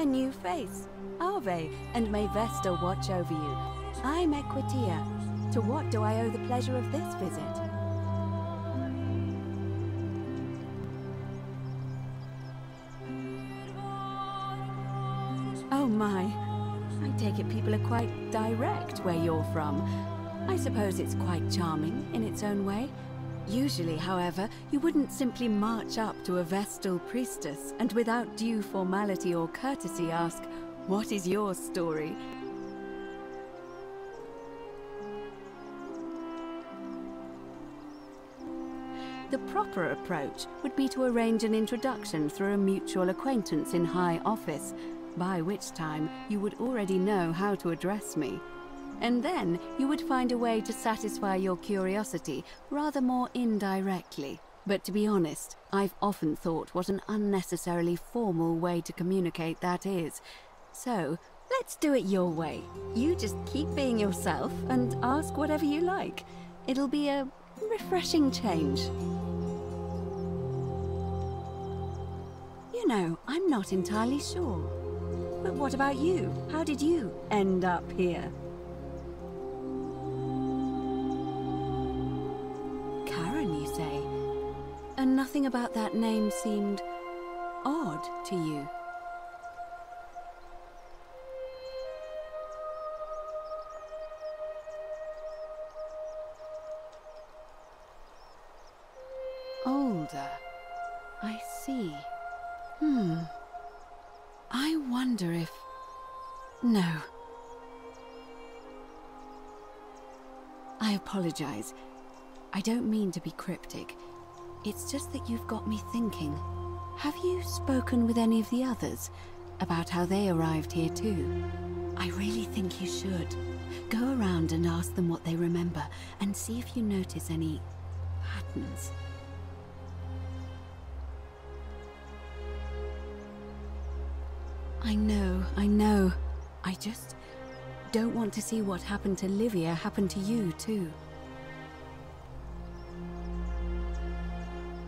A new face. Ave, and may Vesta watch over you. I'm Equitia. To what do I owe the pleasure of this visit? Oh my. I take it people are quite direct where you're from. I suppose it's quite charming in its own way. Usually, however, you wouldn't simply march up to a Vestal priestess and without due formality or courtesy ask, "What is your story?" The proper approach would be to arrange an introduction through a mutual acquaintance in high office, by which time you would already know how to address me. And then you would find a way to satisfy your curiosity rather more indirectly. But to be honest, I've often thought what an unnecessarily formal way to communicate that is. So, let's do it your way. You just keep being yourself and ask whatever you like. It'll be a refreshing change. You know, I'm not entirely sure. But what about you? How did you end up here? Karen, you say? And nothing about that name seemed odd to you? Older. I see. I wonder if... No. I apologize. I don't mean to be cryptic. It's just that you've got me thinking. Have you spoken with any of the others about how they arrived here too? I really think you should. Go around and ask them what they remember and see if you notice any patterns. I know. I just don't want to see what happened to Livia happen to you, too.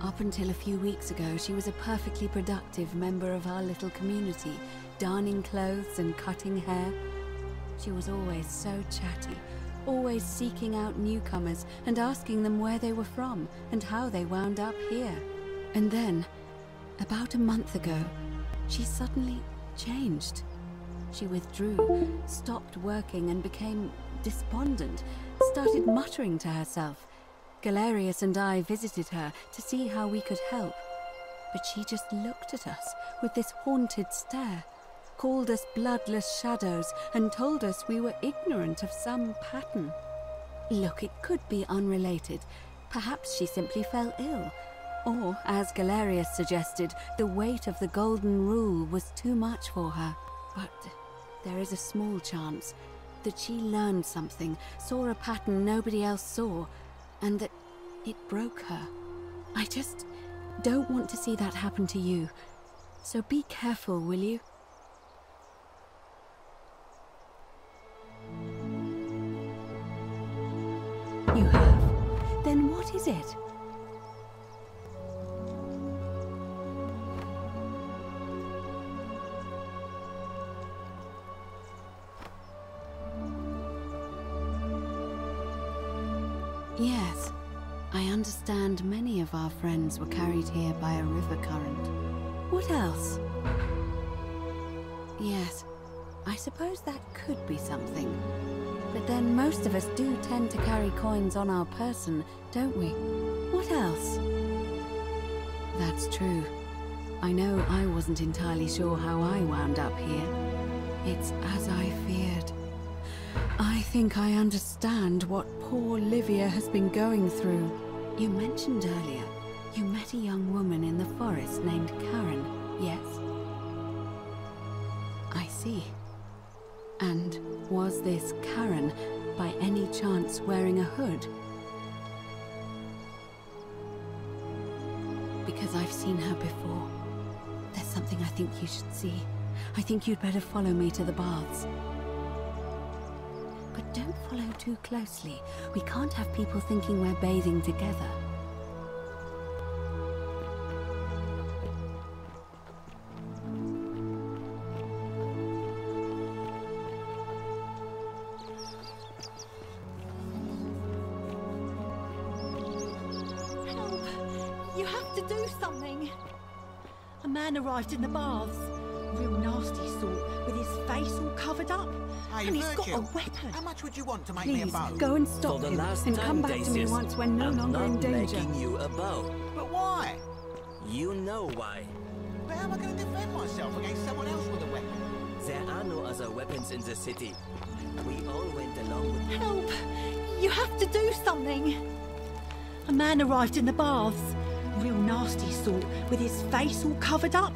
Up until a few weeks ago, she was a perfectly productive member of our little community, darning clothes and cutting hair. She was always so chatty, always seeking out newcomers and asking them where they were from and how they wound up here. And then, about a month ago, she suddenly changed. She withdrew, stopped working and became despondent, started muttering to herself. Galerius and I visited her to see how we could help, but she just looked at us with this haunted stare, called us bloodless shadows and told us we were ignorant of some pattern. Look, it could be unrelated. Perhaps she simply fell ill. Or, as Galerius suggested, the weight of the golden rule was too much for her. But there is a small chance that she learned something, saw a pattern nobody else saw, and that it broke her. I just don't want to see that happen to you. So be careful, will you? You have? Then what is it? Yes, I understand many of our friends were carried here by a river current. What else? Yes, I suppose that could be something. But then most of us do tend to carry coins on our person, don't we? What else? That's true. I know I wasn't entirely sure how I wound up here. It's as I feared. I think I understand what poor Livia has been going through. You mentioned earlier, you met a young woman in the forest named Karen, yes? I see. And was this Karen, by any chance, wearing a hood? Because I've seen her before. There's something I think you should see. I think you'd better follow me to the baths. But don't follow too closely. We can't have people thinking we're bathing together. do something. A man arrived in the baths. Real nasty sort, with his face all covered up. Hey, and he's got Virgil, a weapon. how much would you want to make me a Please, bow? go and stop For the him, last and time, come back to me Dacius, once we're no I'm longer not in danger. making you a bow. But why? You know why. But how am I going to defend myself against someone else with a weapon? There are no other weapons in the city. We all went along with... Help! You have to do something. A man arrived in the baths. Real nasty sort, with his face all covered up.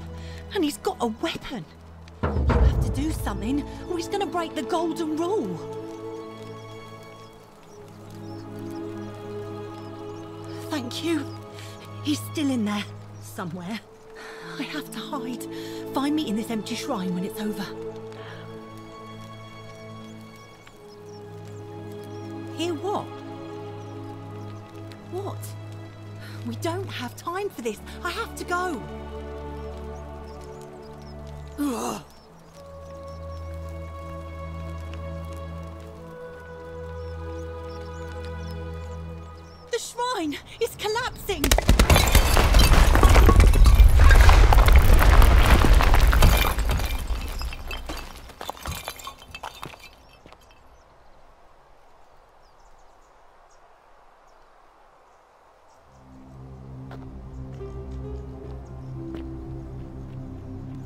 And he's got a weapon. You have to do something, or he's going to break the golden rule. Thank you. He's still in there, somewhere. I have to hide. Find me in this empty shrine when it's over. Hear what? What? We don't have time for this. I have to go. Ugh. The shrine is collapsing.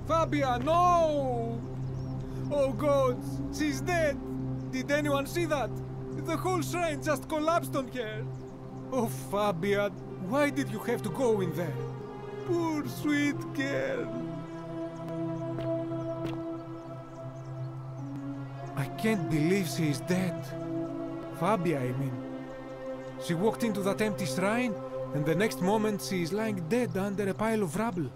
Fabia, no! Oh gods, she's dead! Did anyone see that? The whole shrine just collapsed on her! Oh Fabia, why did you have to go in there? Poor sweet girl! I can't believe she is dead. Fabia, I mean. She walked into that empty shrine, and the next moment she is lying dead under a pile of rubble.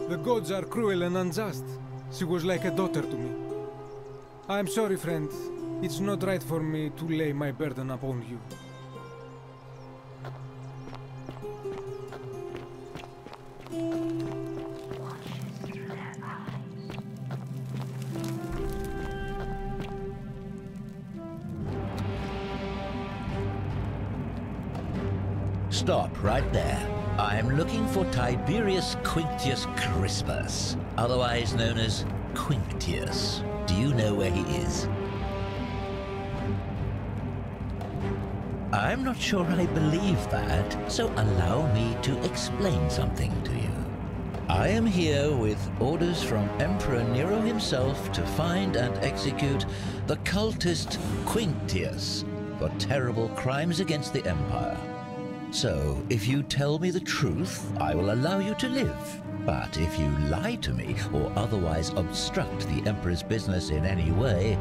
The gods are cruel and unjust. She was like a daughter to me. I'm sorry, friend. It's not right for me to lay my burden upon you. Stop right there. I'm looking for Tiberius Quinctius Crispus, otherwise known as Quinctius. Do you know where he is? I'm not sure I believe that, so allow me to explain something to you. I am here with orders from Emperor Nero himself to find and execute the cultist Quinctius for terrible crimes against the Empire. So, if you tell me the truth, I will allow you to live. But if you lie to me or otherwise obstruct the Emperor's business in any way,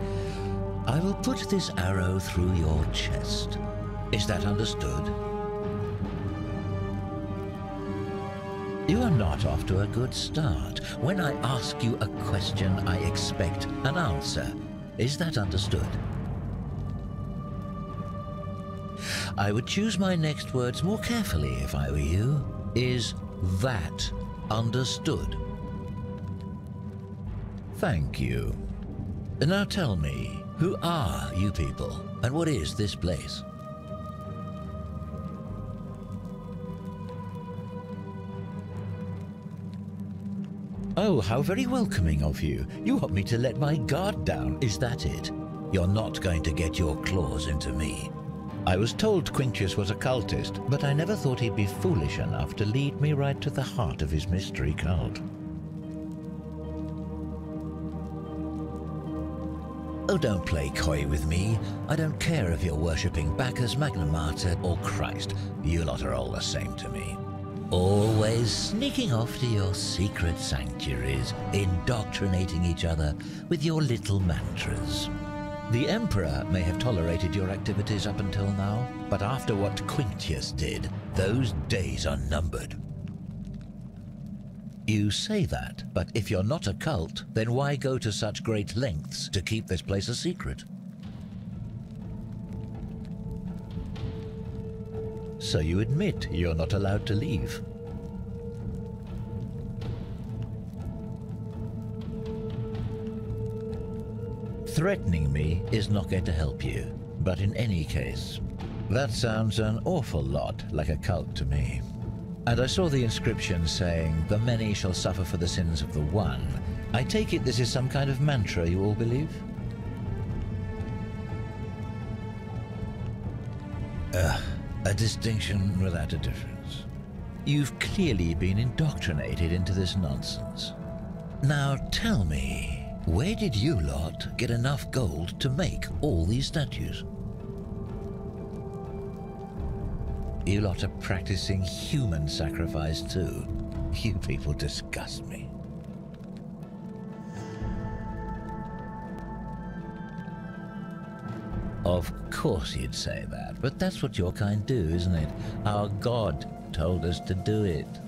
I will put this arrow through your chest. Is that understood? You are not off to a good start. When I ask you a question, I expect an answer. Is that understood? I would choose my next words more carefully if I were you. Is that understood? Thank you. Now tell me, who are you people, and what is this place? Oh, how very welcoming of you. You want me to let my guard down, is that it? You're not going to get your claws into me. I was told Quinctius was a cultist, but I never thought he'd be foolish enough to lead me right to the heart of his mystery cult. Oh, don't play coy with me. I don't care if you're worshipping Bacchus, Magna Mater, or Christ. You lot are all the same to me. Always sneaking off to your secret sanctuaries, indoctrinating each other with your little mantras. The Emperor may have tolerated your activities up until now, but after what Quinctius did, those days are numbered. You say that, but if you're not a cult, then why go to such great lengths to keep this place a secret? So you admit you're not allowed to leave. Threatening me is not going to help you, but in any case, that sounds an awful lot like a cult to me. And I saw the inscription saying, "The many shall suffer for the sins of the one." I take it this is some kind of mantra you all believe? A distinction without a difference. You've clearly been indoctrinated into this nonsense. Now tell me, where did you lot get enough gold to make all these statues? You lot are practicing human sacrifice too. You people disgust me. Of course you'd say that, but that's what your kind do, isn't it? Our God told us to do it.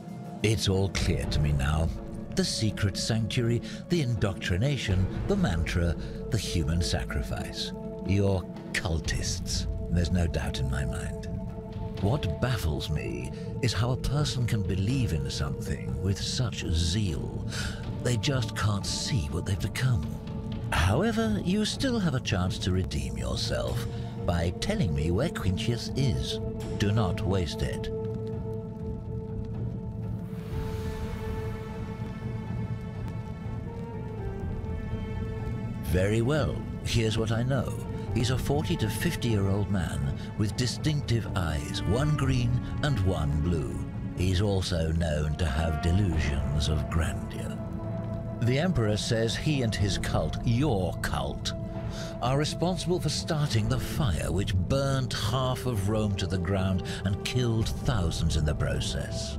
It's all clear to me now. The secret sanctuary, the indoctrination, the mantra, the human sacrifice. You're cultists. There's no doubt in my mind. What baffles me is how a person can believe in something with such zeal. They just can't see what they've become. However, you still have a chance to redeem yourself by telling me where Quintius is. Do not waste it. Very well. Here's what I know. He's a 40 to 50-year-old man with distinctive eyes, one green and one blue. He's also known to have delusions of grandeur. The Emperor says he and his cult, your cult, are responsible for starting the fire which burnt half of Rome to the ground and killed thousands in the process.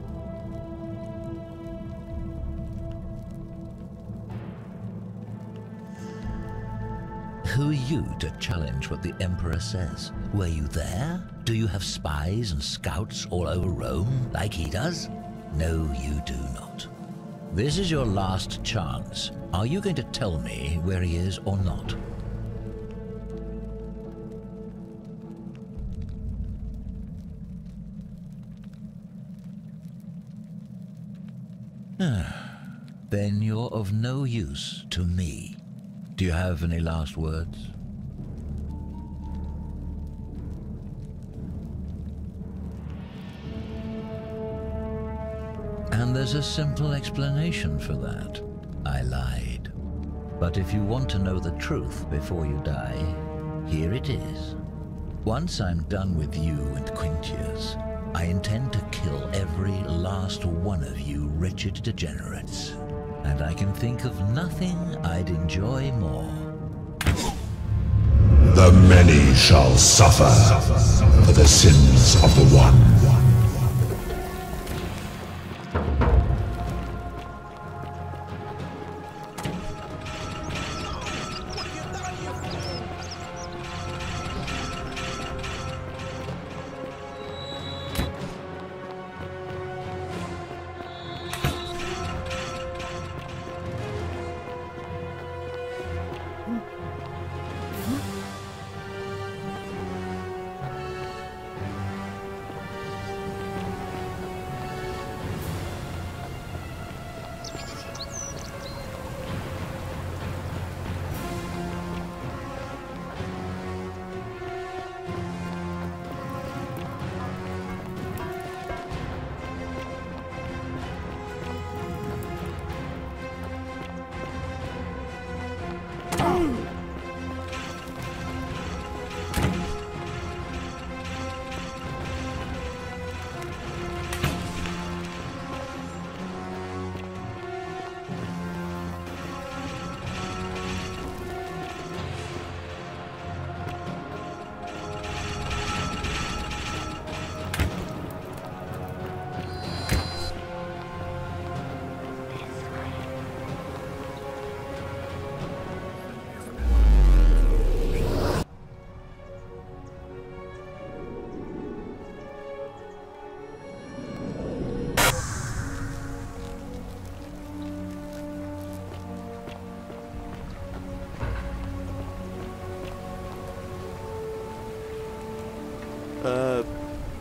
Who are you to challenge what the Emperor says? Were you there? Do you have spies and scouts all over Rome, like he does? No, you do not. This is your last chance. Are you going to tell me where he is or not? Then you're of no use to me. Do you have any last words? And there's a simple explanation for that. I lied. But if you want to know the truth before you die, here it is. Once I'm done with you and Quintius, I intend to kill every last one of you wretched degenerates. And I can think of nothing I'd enjoy more. The many shall suffer for the sins of the one.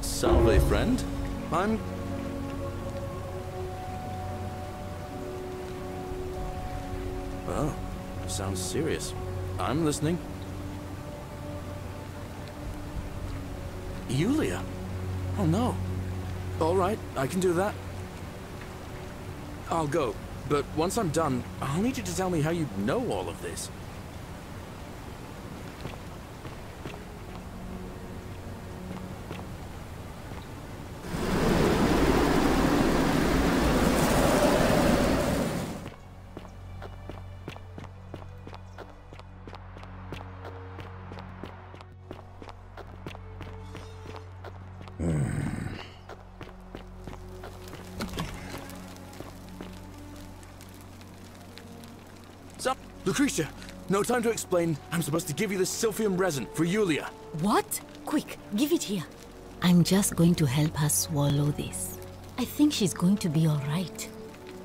Salve, friend. Oh, sounds serious. I'm listening. Yulia? Oh no. All right, I can do that. I'll go, but once I'm done, I'll need you to tell me how you know all of this. Sup, Lucretia? No time to explain. I'm supposed to give you this silphium resin for Yulia. What? Quick, give it here. I'm just going to help her swallow this. I think she's going to be all right.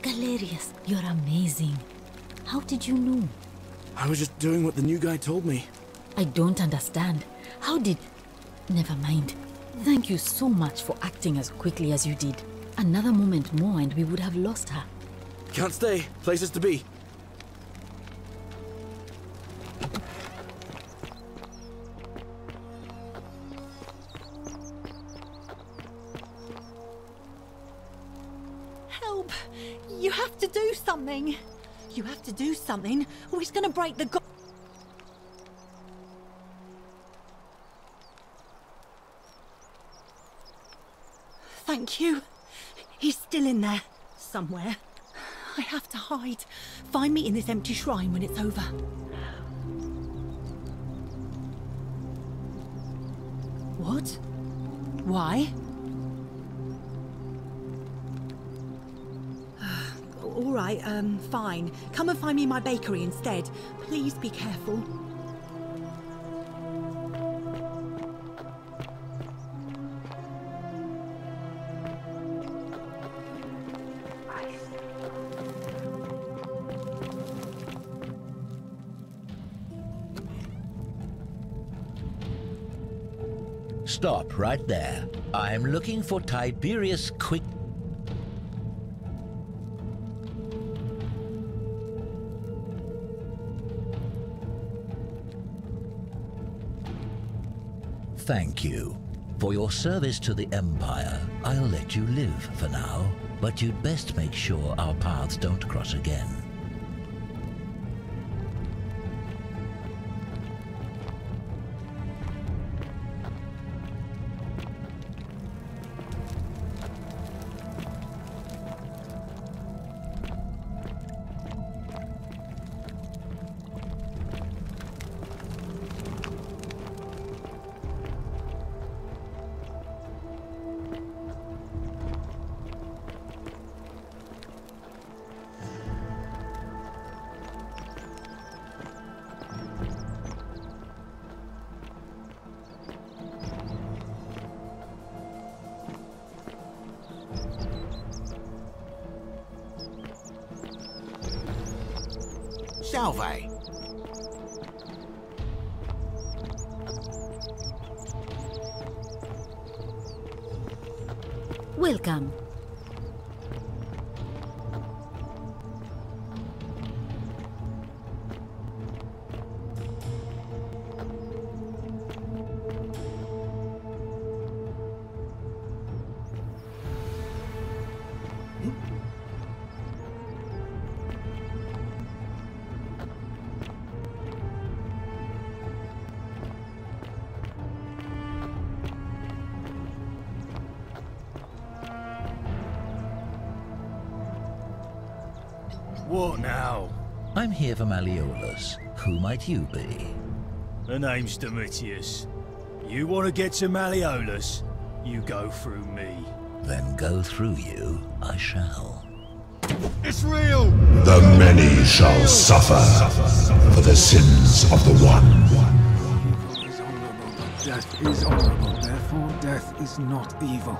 Galerius, you're amazing. How did you know? I was just doing what the new guy told me. I don't understand. How did... Never mind. Thank you so much for acting as quickly as you did. Another moment more and we would have lost her. Can't stay. Places to be. Help! You have to do something. You have to do something, or he's gonna break the Thank you. He's still in there, somewhere. I have to hide. Find me in this empty shrine when it's over. What? Why? All right, fine. Come and find me in my bakery instead. Please be careful. Stop right there. I'm looking for Tiberius Quick... Thank you. For your service to the Empire, I'll let you live for now, but you'd best make sure our paths don't cross again. Salve. Welcome. What now? I'm here for Malleolus. Who might you be? The name's Domitius. You want to get to Malleolus? You go through me. Then go through you, I shall. It's real! The many shall suffer for the sins of the one. Evil is honorable, but death is honorable. Therefore, death is not evil.